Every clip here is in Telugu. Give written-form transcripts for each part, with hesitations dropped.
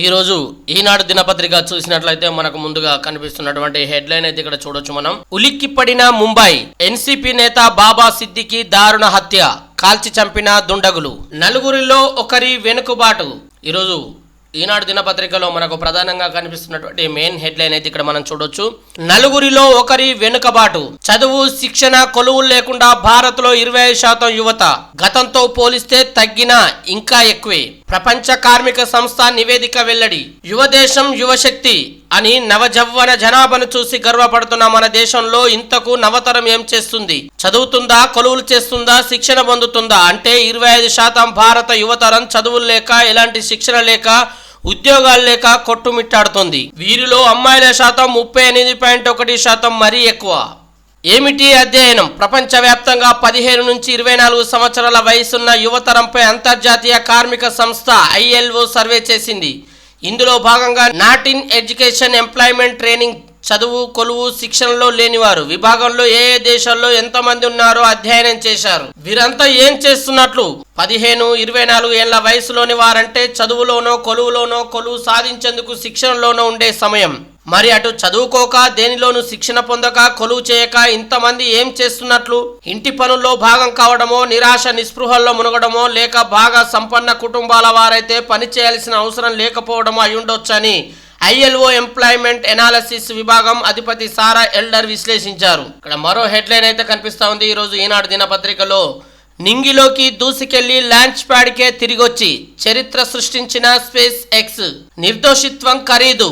ఈ రోజు ఈనాడు దినపత్రిక చూసినట్లయితే మనకు ముందుగా కనిపిస్తున్నటువంటి హెడ్లైన్ అయితే ఇక్కడ చూడొచ్చు మనం. ఉలిక్కిపడిన ముంబై, ఎన్సీపీ నేత బాబా సిద్దికి దారుణ హత్య, కాల్చి చంపిన దుండగులు, నలుగురిలో ఒకరి వెనుకబాటు. ఈరోజు ఈనాడు దినపత్రికలో మనకు ప్రధానంగా కనిపిస్తున్నటువంటి మెయిన్ హెడ్లైన్ అయితే ఇక్కడ మనం చూడొచ్చు. నలుగురిలో ఒకరి వెనుకబాటు, చదువు శిక్షణ కొలువులు లేకుండా భారత్ లో 25% యువత, గతంతో పోలిస్తే తగ్గినా ఇంకా ఎక్కువే. ప్రపంచ కార్మిక సంస్థ నివేదిక వెల్లడి. యువదేశం యువశక్తి అని నవజవ్వన జనాభాను చూసి గర్వపడుతున్న మన దేశంలో ఇంతకు నవతరం ఏం చేస్తుంది? చదువుతుందా, కొలువులు చేస్తుందా, శిక్షణ పొందుతుందా? అంటే 25% భారత యువతరం చదువులు లేక, ఎలాంటి శిక్షణ లేక, ఉద్యోగాలు లేక కొట్టుమిట్టాడుతుంది. వీరిలో అమ్మాయిల శాతం 38.1% మరీ ఎక్కువ. ఏమిటి అధ్యయనం? ప్రపంచవ్యాప్తంగా 15 నుంచి 24 సంవత్సరాల వయసున్న యువతరంపై అంతర్జాతీయ కార్మిక సంస్థ ILO సర్వే చేసింది. ఇందులో భాగంగా not in education, employment, training, చదువు కొలువు శిక్షణలో లేనివారు విభాగంలో ఏ దేశాల్లో ఎంతమంది ఉన్నారో అధ్యయనం చేశారు. వీరంతా ఏం చేస్తున్నట్లు? 15-24 ఏళ్ల వయసులోని వారంటే చదువులోనో కొలువులోనో, కొలువు సాధించేందుకు శిక్షణలోనో ఉండే సమయం. మరి అటు చదువుకోక, దేనిలోనూ శిక్షణ పొందక, కొలువు చేయక ఇంతమంది ఏం చేస్తున్నట్లు? ఇంటి పనుల్లో భాగం కావడమో, నిరాశ నిస్పృహల్లో మునగడమో, లేక బాగా సంపన్న కుటుంబాల వారైతే పని చేయాల్సిన అవసరం లేకపోవడమో అయ్యుండొచ్చని ILO ఎంప్లాయ్మెంట్ ఎనాలిసిస్ విభాగం అధిపతి సారా ఎల్డర్ విశ్లేషించారు. ఇక్కడ మరో హెడ్లైన్ అయితే కనిపిస్తా ఉంది ఈరోజు ఈనాడు దినపత్రికలో. నింగిలోకి దూసుకెళ్లి లాంచ్ ప్యాడ్కే తిరిగొచ్చి చరిత్ర సృష్టించిన స్పేస్ ఎక్స్, నిర్దోషిత్వం ఖరీదు,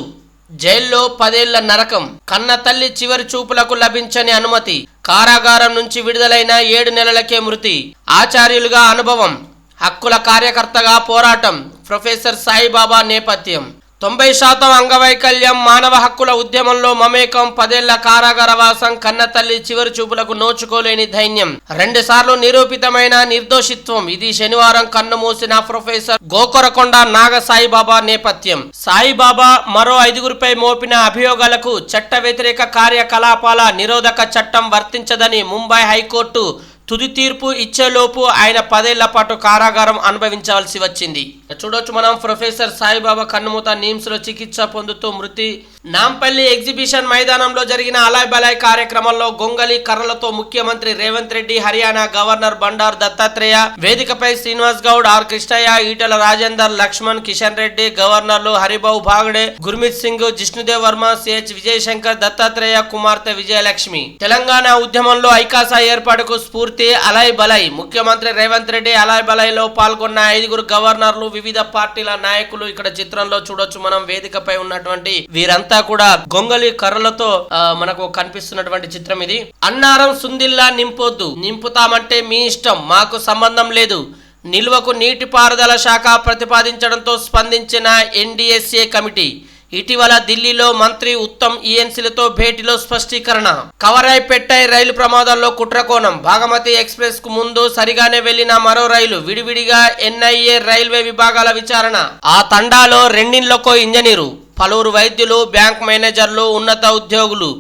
జైల్లో 10 ఏళ్ల నరకం, కన్న తల్లి చివరి చూపులకు లభించని అనుమతి, కారాగారం నుంచి విడుదలైన 7 నెలలకే మృతి, ఆచార్యులుగా అనుభవం, హక్కుల కార్యకర్తగా పోరాటం, ప్రొఫెసర్ సాయిబాబా నేపథ్యం, 90% అంగవైకల్యం, మానవ హక్కుల ఉద్యమంలో మమేకం, 10 ఏళ్ల కారాగార వాసం, కన్న తల్లి చివరి చూపులకు నోచుకోలేని ధైర్యం, 2 సార్లు నిరూపితమైన నిర్దోషిత్వం. ఇది శనివారం కన్ను మూసిన ప్రొఫెసర్ గోకరకొండ నాగ సాయిబాబా నేపథ్యం. సాయిబాబా మరో 5గురిపై మోపిన అభియోగాలకు చట్ట వ్యతిరేక కార్యకలాపాల నిరోధక చట్టం వర్తించదని ముంబై హైకోర్టు తుది తీర్పు ఇచ్చేలోపు ఆయన 10 ఏళ్ల పాటు కారాగారం అనుభవించవలసి వచ్చింది. చూడొచ్చు మనం. ప్రొఫెసర్ సాయిబాబా కన్నుమూత నిమ్స్ లో చికిత్స పొందుతూ మృతి. నాంపల్లి ఎగ్జిబిషన్ మైదానంలో జరిగిన అలాయ్ బలాయ్ కార్యక్రమంలో గొంగలి కర్రలతో ముఖ్యమంత్రి రేవంత్ రెడ్డి, హర్యానా గవర్నర్ బండారు దత్తాత్రేయ, వేదికపై శ్రీనివాస్ గౌడ్, ఆర్ కృష్ణయ్య, ఈటల రాజేందర్, లక్ష్మణ్, కిషన్ రెడ్డి, గవర్నర్లు హరిబాబు బాగడే, గుర్మిత్ సింగ్, జిష్ణుదేవ్ వర్మ, CH విజయశంకర్, దత్తాత్రేయ కుమార్తె విజయలక్ష్మి. తెలంగాణ ఉద్యమంలో ఐకాసా ఏర్పాటుకు స్ఫూర్తి అలాయ్ బలాయ్. ముఖ్యమంత్రి రేవంత్ రెడ్డి అలాయ్ బలాయ్ లో పాల్గొన్న 5 గవర్నర్లు, వివిధ పార్టీల నాయకులు. ఇక్కడ చిత్రంలో చూడొచ్చు మనం. వేదికపై ఉన్నటువంటి వీరంతా కూడా గొంగలి కర్రలతో మనకు కనిపిస్తున్నటువంటి చిత్రం ఇది. అన్నారం సుందిల్లా నింపొద్దు, నింపుతామంటే మీ ఇష్టం, మాకు సంబంధం లేదు. నిల్వకు నీటిపారుదల శాఖ ప్రతిపాదించడంతో స్పందించిన NDSA కమిటీ. ఇటీవల ఢిల్లీలో మంత్రి ఉత్తమ్ ENCలతో భేటీలో స్పష్టీకరణ. కవరాయ్ పెట్టాయ్ రైలు ప్రమాదంలో కుట్రకోణం. భాగమతి ఎక్స్ప్రెస్ కు ముందు సరిగానే వెళ్లిన మరో రైలు విడివిడిగా NIA రైల్వే విభాగాల విచారణ. ఆ తండాలో 2 ఇండ్లకో ఇంజనీరు, పలువురు వైద్యులు, బ్యాంక్ మేనేజర్లు, ఉన్నత ఉద్యోగులు,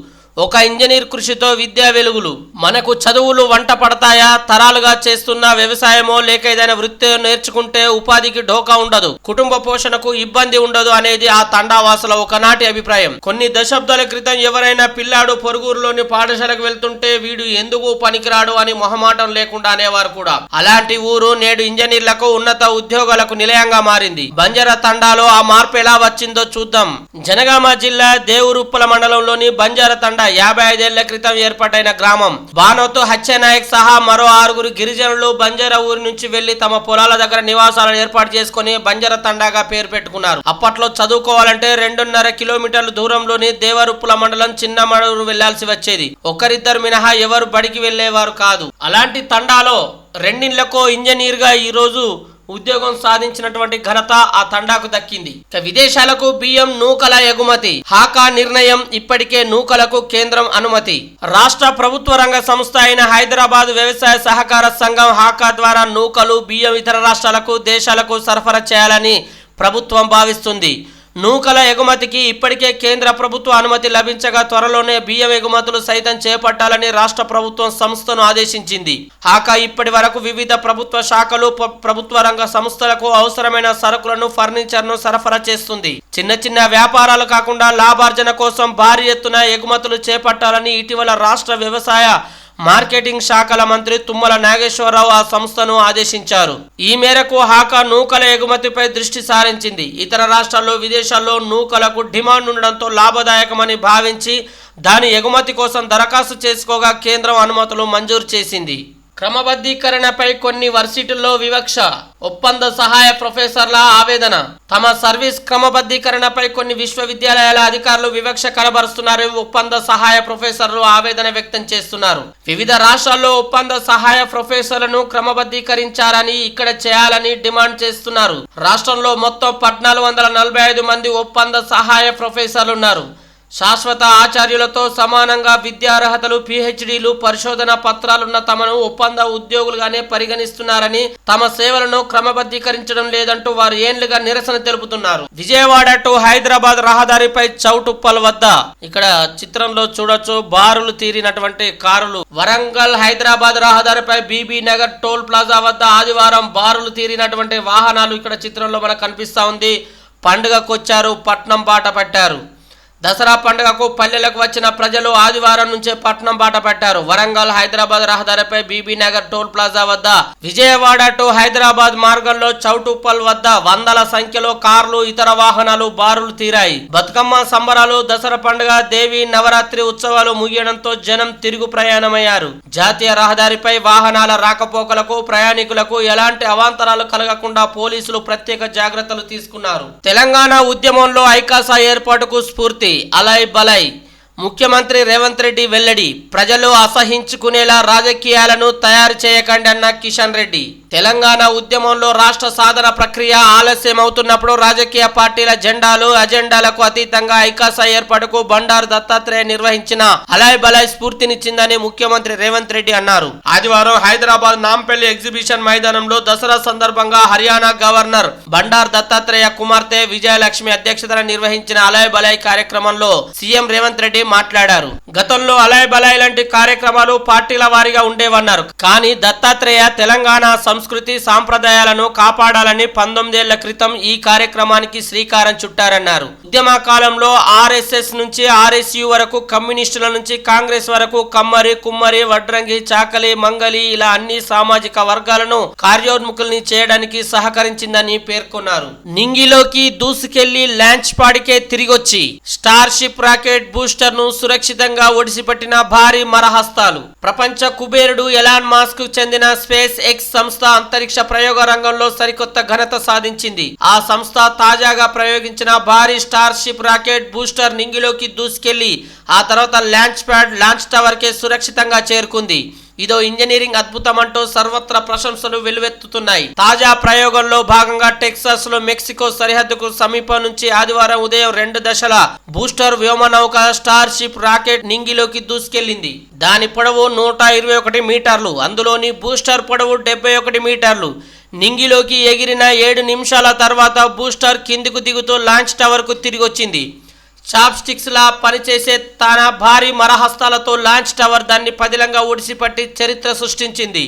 ఒక ఇంజనీర్ కృషితో విద్యా వెలుగులు. మనకు చదువులు వంట పడతాయా? తరాలుగా చేస్తున్న వ్యవసాయమో లేక ఏదైనా వృత్తి నేర్చుకుంటే ఉపాధికి ఢోకా ఉండదు, కుటుంబ పోషణకు ఇబ్బంది ఉండదు అనేది ఆ తండావాసుల ఒకనాటి అభిప్రాయం. కొన్ని దశాబ్దాల క్రితం ఎవరైనా పిల్లాడు పొరుగురులోని పాఠశాలకు వెళ్తుంటే వీడు ఎందుకు పనికిరాడు అని మొహమాటం లేకుండా అనేవారు కూడా. అలాంటి ఊరు నేడు ఇంజనీర్లకు, ఉన్నత ఉద్యోగాలకు నిలయంగా మారింది. బంజారా తండాలో ఆ మార్పు ఎలా వచ్చిందో చూద్దాం. జనగామ జిల్లా దేవరుప్పల మండలంలోని బంజారా తండా 55 ఏళ్ల క్రితం ఏర్పాటైన గ్రామం. బానోతు హత్యనాయక్ సహా మరో 6 గిరిజనులు బంజారా ఊరి నుంచి వెళ్లి తమ పొలాల దగ్గర నివాసాలను ఏర్పాటు చేసుకుని బంజారా తండాగా పేరు పెట్టుకున్నారు. అప్పట్లో చదువుకోవాలంటే 2.5 కిలోమీటర్ల దూరంలోని దేవరుప్పుల మండలం చిన్నమడూరు వెళ్లాల్సి వచ్చేది. ఒకరిద్దరు మినహా ఎవరు బడికి వెళ్లేవారు కాదు. అలాంటి తండాలో 2 ఇండ్లకో ఇంజనీర్ గా ఈ రోజు ఉద్యోగం సాధించినటువంటి ఘనత ఆ తండాకు దక్కింది. విదేశాలకు బియ్యం నూకల ఎగుమతి. హాకా నిర్ణయం. ఇప్పటికే నూకలకు కేంద్రం అనుమతి. రాష్ట్ర ప్రభుత్వ రంగ సంస్థ అయిన హైదరాబాద్ వ్యవసాయ సహకార సంఘం హాకా ద్వారా నూకలు, బియ్యం ఇతర రాష్ట్రాలకు, దేశాలకు సరఫరా చేయాలని ప్రభుత్వం భావిస్తుంది. నూకల ఎగుమతికి ఇప్పటికే కేంద్ర ప్రభుత్వ అనుమతి లభించగా త్వరలోనే బియ్యం ఎగుమతులు సైతం చేపట్టాలని రాష్ట్ర ప్రభుత్వం సంస్థను ఆదేశించింది. హాకా ఇప్పటి వరకు వివిధ ప్రభుత్వ శాఖలు ప్రభుత్వ రంగ సంస్థలకు అవసరమైన సరుకులను ఫర్నిచర్ను సరఫరా చేస్తుంది. చిన్న చిన్న వ్యాపారాలు కాకుండా లాభార్జన కోసం భారీ ఎత్తున ఎగుమతులు చేపట్టాలని ఇటీవల రాష్ట్ర వ్యవసాయ మార్కెటింగ్ శాఖల మంత్రి తుమ్మల నాగేశ్వరరావు ఆ సంస్థను ఆదేశించారు. ఈ మేరకు హాకా నూకల ఎగుమతిపై దృష్టి సారించింది. ఇతర రాష్ట్రాల్లో విదేశాల్లో నూకలకు డిమాండ్ ఉండడంతో లాభదాయకమని భావించి దాని ఎగుమతి కోసం దరఖాస్తు చేసుకోగా కేంద్రం అనుమతులు మంజూరు చేసింది. క్రమబద్ధీకరణపై కొన్ని వర్సిటీల్లో వివక్ష. ఒప్పంద సహాయ ప్రొఫెసర్ల ఆవేదన. తమ సర్వీస్ క్రమబద్ధీకరణపై కొన్ని విశ్వవిద్యాలయాల అధికారులు వివక్ష కనబరుస్తున్నారు. ఒప్పంద సహాయ ప్రొఫెసర్లు ఆవేదన వ్యక్తం చేస్తున్నారు. వివిధ రాష్ట్రాల్లో ఒప్పంద సహాయ ప్రొఫెసర్లను క్రమబద్ధీకరించాలని, ఇక్కడ చేయాలని డిమాండ్ చేస్తున్నారు. రాష్ట్రంలో మొత్తం 1445 మంది ఒప్పంద సహాయ ప్రొఫెసర్లు ఉన్నారు. శాశ్వత ఆచార్యులతో సమానంగా విద్యార్హతలు, పిహెచ్డీలు, పరిశోధన పత్రాలున్న తమను ఒప్పంద ఉద్యోగులుగానే పరిగణిస్తున్నారని, తమ సేవలను క్రమబద్ధీకరించడం లేదంటూ వారు ఏండ్లుగా నిరసన తెలుపుతున్నారు. విజయవాడ టు హైదరాబాద్ రహదారిపై చౌటుప్పల్ వద్ద ఇక్కడ చిత్రంలో చూడొచ్చు బారులు తీరినటువంటి కారులు. వరంగల్ హైదరాబాద్ రహదారిపై బీబీ నగర్ టోల్ ప్లాజా వద్ద ఆదివారం బారులు తీరినటువంటి వాహనాలు ఇక్కడ చిత్రంలో మనకు కనిపిస్తా ఉంది. పండుగకొచ్చారు, పట్నం బాట పట్టారు. దసరా పండుగకు పల్లెలకు వచ్చిన ప్రజలు ఆదివారం నుంచే పట్నం బాట పట్టారు. వరంగల్ హైదరాబాద్ రహదారిపై బీబీ నగర్ టోల్ ప్లాజా వద్ద, విజయవాడ టు హైదరాబాద్ మార్గంలో చౌటుప్పల్ వద్ద వందల సంఖ్యలో కార్లు, ఇతర వాహనాలు బారులు తీరాయి. బతుకమ్మ సంబరాలు, దసరా పండుగ, దేవి నవరాత్రి ఉత్సవాలు ముగియడంతో జనం తిరుగు ప్రయాణమయ్యారు. జాతీయ రహదారిపై వాహనాల రాకపోకలకు, ప్రయాణికులకు ఎలాంటి అవాంతరాలు కలగకుండా పోలీసులు ప్రత్యేక జాగ్రత్తలు తీసుకున్నారు. తెలంగాణ ఉద్యమంలో ఐకాసా ఏర్పాటుకు స్ఫూర్తి. అలై బలై. ముఖ్యమంత్రి రేవంత్ రెడ్డి వెల్లడి. ప్రజలు అసహించుకునేలా రాజకీయాలను తయారు చేయకండి అన్న కిషన్ రెడ్డి. తెలంగాణ ఉద్యమంలో రాష్ట్ర సాధన ప్రక్రియ ఆలస్యం అవుతున్నప్పుడు రాజకీయ పార్టీల జెండాలు, అజెండాలకు అతీతంగా ఐకాసా ఏర్పాటుకు బండారు దత్తాత్రేయ నిర్వహించిన అలై బలై స్ఫూర్తినిచ్చిందని ముఖ్యమంత్రి రేవంత్ రెడ్డి అన్నారు. ఆదివారం హైదరాబాద్ నాంపల్లి ఎగ్జిబిషన్ మైదానంలో దసరా సందర్భంగా హర్యానా గవర్నర్ బండారు దత్తాత్రేయ కుమార్తె విజయలక్ష్మి అధ్యక్షతన నిర్వహించిన అలై బలై కార్యక్రమంలో సీఎం రేవంత్ రెడ్డి మాట్లాడారు. గతంలో అలై బలై లాంటి కార్యక్రమాలు పార్టీల వారీగా ఉండేవన్నారు. కానీ దత్తాత్రేయ తెలంగాణ సంస్కృతి సాంప్రదాయాలను కాపాడాలని 19 ఏళ్ల క్రితం ఈ కార్యక్రమానికి శ్రీకారం చుట్టారన్నారు. ఉద్యమ కాలంలో ఆర్ఎస్ఎస్ నుంచి ఆర్ఎస్యు వరకు, కమ్యూనిస్టుల నుంచి కాంగ్రెస్ వరకు కమ్మరి, కుమ్మరి, వడ్రంగి, చాకలి, మంగలి ఇలా అన్ని సామాజిక వర్గాలను కార్యోన్ముఖుల్ని చేయడానికి సహకరించిందని పేర్కొన్నారు. నింగిలోకి దూసుకెళ్లి లాంచ్ పాడికే తిరిగొచ్చి స్టార్ షిప్ రాకెట్ బూస్టర్ ను సురక్షితంగా ఒడిసిపట్టిన భారీ మరహస్తాలు. ప్రపంచ కుబేరుడు ఎలాన్ మాస్క్ కు చెందిన స్పేస్ ఎక్స్ సంస్థ అంతరిక్ష ప్రయోగ రంగంలో సరికొత్త ఘనత సాధించింది. ఆ సంస్థ తాజాగా ప్రయోగించిన భారీ స్టార్ షిప్ రాకెట్ బూస్టర్ నింగిలోకి దూసుకెళ్లి ఆ తర్వాత లాంచ్ టవర్ కే సురక్షితంగా చేరుకుంది. ఇదో ఇంజనీరింగ్ అద్భుతం అంటూ సర్వత్రా ప్రశంసలు వెల్లువెత్తుతున్నాయి. తాజా ప్రయోగంలో భాగంగా టెక్సాస్ లో మెక్సికో సరిహద్దుకు సమీపం నుంచి ఆదివారం ఉదయం 2 దశల బూస్టర్ వ్యోమనౌక స్టార్ షిప్ రాకెట్ నింగిలోకి దూసుకెళ్లింది. దాని పొడవు 121 మీటర్లు. అందులోని బూస్టర్ పొడవు 71 మీటర్లు. నింగిలోకి ఎగిరిన 7 నిమిషాల తర్వాత బూస్టర్ కిందికి దిగుతూ లాంచ్ టవర్ కు తిరిగి వచ్చింది. చాప్ స్టిక్స్ లా పనిచేసే తన భారీ మరహస్తాలతో లాంచ్ టవర్ దాన్ని పదిలంగా ఒడిసిపట్టి చరిత్ర సృష్టించింది.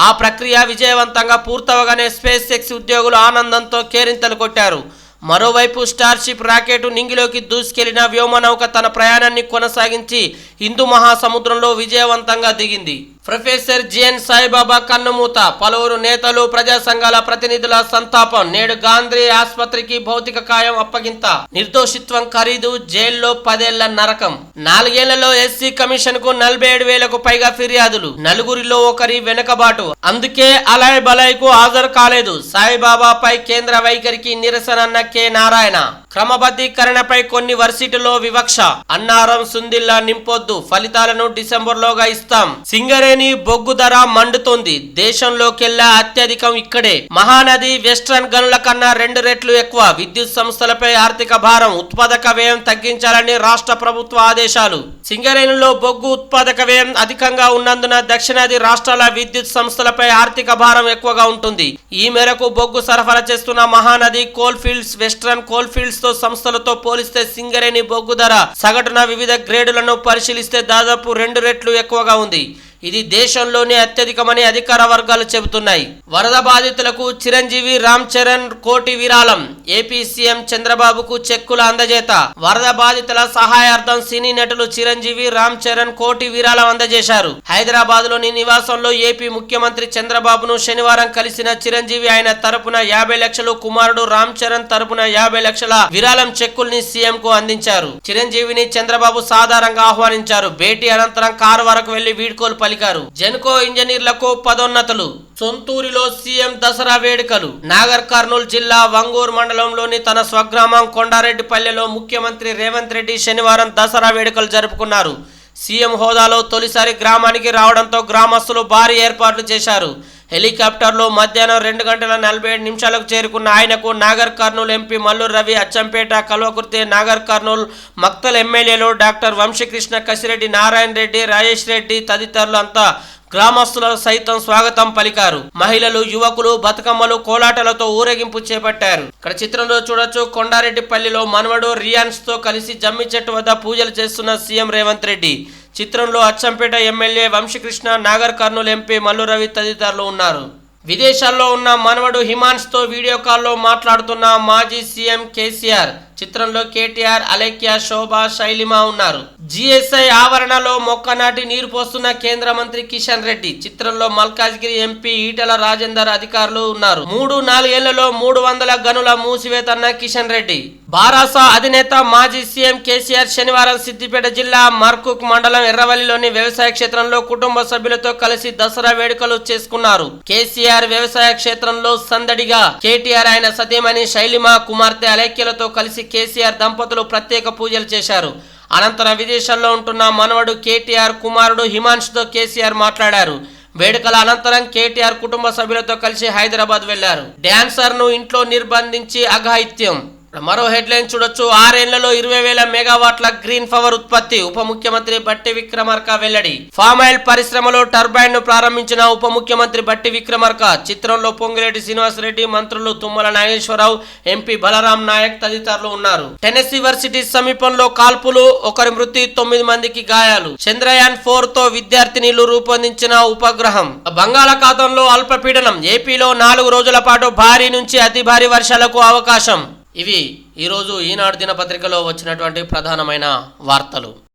ఆ ప్రక్రియ విజయవంతంగా పూర్తవగానే స్పేస్ ఎక్స్ ఉద్యోగులు ఆనందంతో కేరింతలు కొట్టారు. మరోవైపు స్టార్ షిప్ రాకెట్ నింగిలోకి దూసుకెళ్లిన వ్యోమనౌక తన ప్రయాణాన్ని కొనసాగించి హిందూ మహాసముద్రంలో విజయవంతంగా దిగింది. ప్రొఫెసర్ జిఎన్ సాయిబాబా కన్నుమూత. పలువురు నేతలు, ప్రజా సంఘాల ప్రతినిధుల సంతాపం. నేడు గాంధీ ఆసుపత్రికి భౌతిక కాయం అప్పగింత. నిర్దోషిత్వం ఖరీదు, జైల్లో 10 ఏళ్ల నరకం. 4 ఏళ్లలో ఎస్సీ కమిషన్ కు 47,000కు పైగా ఫిర్యాదులు. నలుగురిలో ఒకరి వెనుకబాటు. అందుకే అలై బలైకు హాజరు కాలేదు. సాయిబాబాపై కేంద్ర వైఖరికి నిరసన కె నారాయణ. క్రమబద్ధీకరణపై కొన్ని వర్సిటీల్లో వివక్ష. అన్నారం సుందిల్లా నింపొద్దు, ఫలితాలను డిసెంబర్లోగా ఇస్తాం. సింగరేణి బొగ్గు ధర మండుతోంది. దేశంలోకెల్లా అత్యధికం ఇక్కడే. మహానది వెస్ట్రన్ గనుల కన్నా 2 రెట్లు ఎక్కువ. విద్యుత్ సంస్థలపై ఆర్థిక భారం. ఉత్పాదక వ్యయం తగ్గించాలని రాష్ట్ర ప్రభుత్వ ఆదేశాలు. సింగరేణిలో బొగ్గు ఉత్పాదక వ్యయం అధికంగా ఉన్నందున దక్షిణాది రాష్ట్రాల విద్యుత్ సంస్థలపై ఆర్థిక భారం ఎక్కువగా ఉంటుంది. ఈ మేరకు బొగ్గు సరఫరా చేస్తున్న Mahanadi coal fields, western coal fields తో సంస్థలతో పోలిస్తే సింగరేణి బొగ్గు ధర సగటున వివిధ గ్రేడులను పరిశీలిస్తే దాదాపు 2 రెట్లు ఎక్కువగా ఉంది. ఇది దేశంలోనే అత్యధికమని అధికార వర్గాలు చెబుతున్నాయి. వరద బాధితులకు చిరంజీవి రామ్ చరణ్ కోటి విరాళం. ఏపీ సీఎం చంద్రబాబుకు చెక్కుల అందజేత. వరద బాధితుల సహాయార్థం సినీ నటులు చిరంజీవి రామ్ చరణ్ కోటి విరాళం అందజేశారు. హైదరాబాద్ లోని నివాసంలో ఏపీ ముఖ్యమంత్రి చంద్రబాబును శనివారం కలిసిన చిరంజీవి ఆయన తరపున 50 లక్షలు, కుమారుడు రామ్ చరణ్ తరపున 50 లక్షల విరాళం చెక్కుల్ని సీఎం కు అందించారు. చిరంజీవిని చంద్రబాబు సాధారణంగా ఆహ్వానించారు. భేటీ అనంతరం కారు వరకు వెళ్లి వీడ్కోలు పలికారు. జెన్కో ఇంజనీర్లకు పదోన్నతులు. సొంతూరిలో సీఎం దసరా వేడుకలు. నాగర్ కర్నూలు జిల్లా వంగూరు మండలంలోని తన స్వగ్రామం కొండారెడ్డిపల్లెలో ముఖ్యమంత్రి రేవంత్ రెడ్డి శనివారం దసరా వేడుకలు జరుపుకున్నారు. సీఎం హోదాలో తొలిసారి గ్రామానికి రావడంతో గ్రామస్తులు భారీ ఏర్పాట్లు చేశారు. హెలికాప్టర్లో మధ్యాహ్నం 2:47 చేరుకున్న ఆయనకు నాగర్ కర్నూలు ఎంపీ మల్లు రవి, అచ్చంపేట, కల్వకుర్తి, నాగర్ కర్నూలు, మక్తల్ ఎమ్మెల్యేలు డాక్టర్ వంశీకృష్ణ, కసిరెడ్డి నారాయణ రెడ్డి, రాజేష్ రెడ్డి తదితరులు అంతా గ్రామస్తుల సైతం స్వాగతం పలికారు. మహిళలు, యువకులు బతుకమ్మలు, కోలాటలతో ఊరేగింపు చేపట్టారు. ఇక్కడ చిత్రంలో చూడొచ్చు, కొండారెడ్డిపల్లిలో మనవడు రియాన్స్ తో కలిసి జమ్మి చెట్టు వద్ద పూజలు చేస్తున్న సీఎం రేవంత్ రెడ్డి. చిత్రంలో అచ్చంపేట ఎమ్మెల్యే వంశీకృష్ణ, నాగర్ కర్నూలు ఎంపీ మల్లు రవి తదితరులు ఉన్నారు. విదేశాల్లో ఉన్న మనవడు హిమాన్స్ తో వీడియో కాల్లో మాట్లాడుతున్న మాజీ సీఎం కేసీఆర్. చిత్రంలో కేటీఆర్, అలేఖ్య, శోభ, శైలిమ ఉన్నారు. జిఎస్ఐ ఆవరణలో మొక్క నాటి నీరు పోస్తున్న కేంద్ర మంత్రి కిషన్ రెడ్డి. చిత్రంలో మల్కాజ్గిరి ఎంపీ ఈటల రాజేందర్ అధికారులు ఉన్నారు. 3-4 ఏళ్లలో 300 గనుల మూసివేతన్న కిషన్ రెడ్డి. బారాసా అధినేత మాజీ సీఎం కేసీఆర్ శనివారం సిద్దిపేట జిల్లా మర్కుక్ మండలం ఎర్రవల్లిలోని వ్యవసాయ క్షేత్రంలో కుటుంబ సభ్యులతో కలిసి దసరా వేడుకలు చేసుకున్నారు. కేసీఆర్ వ్యవసాయ క్షేత్రంలో సందడిగా. కేటీఆర్ ఆయన సతీమణి శైలిమ, కుమార్తె అలేఖ్యలతో కలిసి కేసీఆర్ దంపతులు ప్రత్యేక పూజలు చేశారు. అనంతరం విదేశాల్లో ఉంటున్న మనవడు కేటీఆర్ కుమారుడు హిమాన్స్ తో కేసీఆర్ మాట్లాడారు. వేడుకల అనంతరం కేటీఆర్ కుటుంబ సభ్యులతో కలిసి హైదరాబాద్ వెళ్లారు. డాన్సర్ ను ఇంట్లో నిర్బంధించి అఘాయిత్యం. మరో హెడ్లైన్ చూడొచ్చు. 6 ఏళ్లలో 20,000 మెగావాట్ల గ్రీన్ పవర్ ఉత్పత్తి. ఉప ముఖ్యమంత్రి బట్టి విక్రమార్క వెల్లడి. ఫామ్ ఆయిల్ పరిశ్రమలో టర్బైన్ ను ప్రారంభించిన ఉప ముఖ్యమంత్రి బట్టి విక్రమార్క. చిత్రంలో పొంగిరెడ్డి శ్రీనివాసరెడ్డి, మంత్రులు తుమ్మల నాగేశ్వరరావు, ఎంపీ బలరాం నాయక్ తదితరులు ఉన్నారు. టెన్నెసీ వర్సిటీ సమీపంలో కాల్పులు, 1 మృతి, 9 మందికి గాయాలు. చంద్రయాన్ 4 తో విద్యార్థినిలు రూపొందించిన ఉపగ్రహం. బంగాళాఖాతంలో అల్పపీడనం. ఏపీలో 4 రోజుల పాటు భారీ నుంచి అతి భారీ వర్షాలకు అవకాశం. ఇవి ఈరోజు ఈనాడు దినపత్రికలో వచ్చినటువంటి ప్రధానమైన వార్తలు.